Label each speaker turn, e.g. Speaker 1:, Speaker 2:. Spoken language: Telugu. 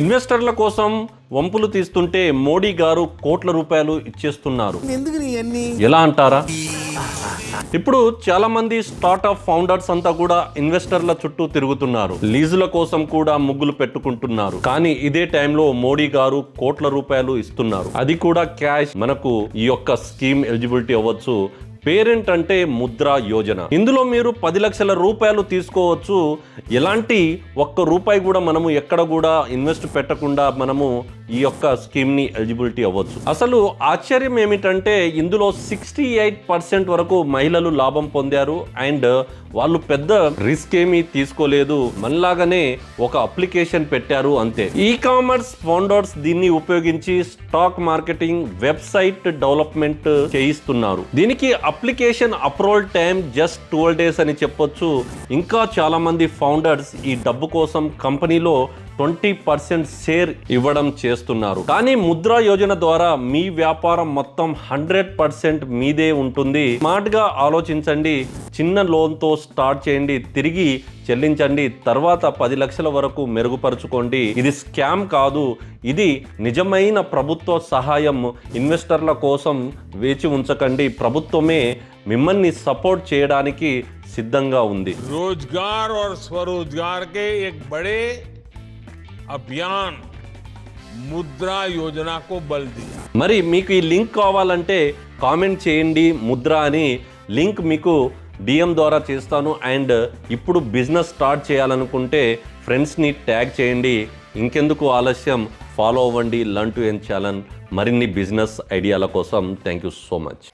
Speaker 1: ఇన్వెస్టర్ల కోసం వంపులు తీస్తుంటే మోడీ గారు కోట్ల రూపాయలు ఇచ్చేస్తున్నారు. ఎలా అంటారా? ఇప్పుడు చాలా మంది స్టార్ట్అప్ ఫౌండర్స్ అంతా కూడా ఇన్వెస్టర్ల చుట్టూ తిరుగుతున్నారు. లీజుల కోసం కూడా ముగ్గులు పెట్టుకుంటున్నారు. కానీ ఇదే టైంలో మోడీ గారు కోట్ల రూపాయలు ఇస్తున్నారు. అది కూడా క్యాష్. మనకు ఈ యొక్క స్కీమ్ ఎలిజిబిలిటీ అవ్వచ్చు. పేరెంట్ అంటే ముద్రా యోజన. ఇందులో మీరు 10 లక్షల రూపాయలు తీసుకోవచ్చు. ఎలాంటి ఒక్క రూపాయి కూడా మనము ఎక్కడ కూడా ఇన్వెస్ట్ పెట్టకుండా మనము ఈ యొక్క స్కీమ్ ని ఎలిజిబిలిటీ అవ్వచ్చు. అసలు ఆశ్చర్యం ఏమిటంటే ఇందులో 68% వరకు మహిళలు లాభం పొందారు. అండ్ వాళ్ళు పెద్ద రిస్క్ ఏమీ తీసుకోలేదు. మనలాగానే ఒక అప్లికేషన్ పెట్టారు అంతే. ఈ కామర్స్ ఫౌండర్స్ దీన్ని ఉపయోగించి స్టాక్ మార్కెటింగ్ వెబ్సైట్ డెవలప్మెంట్ చేయిస్తున్నారు. దీనికి application approval time just 12 days అని చెప్పొచ్చు. ఇంకా చాలా మంది ఫౌండర్స్ ఈ డబ్బు కోసం కంపెనీలో 20% షేర్ ఇవ్వడం చేస్తున్నారు. కానీ ముద్రా యోజన ద్వారా మీ వ్యాపారం మొత్తం 100% మీదే ఉంటుంది. స్మార్ట్ గా ఆలోచించండి. చిన్న లోన్తో స్టార్ట్ చేయండి, తిరిగి చెల్లించండి, తర్వాత 10 లక్షల వరకు మెరుగుపరుచుకోండి. ఇది స్కామ్ కాదు, ఇది నిజమైన ప్రభుత్వ సహాయం. ఇన్వెస్టర్ల కోసం వేచి ఉంచకండి. ప్రభుత్వమే మిమ్మల్ని సపోర్ట్ చేయడానికి సిద్ధంగా ఉంది.
Speaker 2: రోజ్గార్ और स्वरोजगार के एक बड़े అభియాన్ ముద్రా యోజనకు బల్ దియా.
Speaker 1: మరి మీకు ఈ లింక్ కావాలంటే కామెంట్ చేయండి ముద్ర అని. లింక్ మీకు డిఎం ద్వారా చేస్తాను. అండ్ ఇప్పుడు బిజినెస్ స్టార్ట్ చేయాలనుకుంటే ఫ్రెండ్స్ని ట్యాగ్ చేయండి. ఇంకెందుకు ఆలస్యం, ఫాలో అవ్వండి లర్న్ టు ఎర్న్ ఛానల్. మరిన్ని బిజినెస్ ఐడియాల కోసం థ్యాంక్ యూ సో మచ్.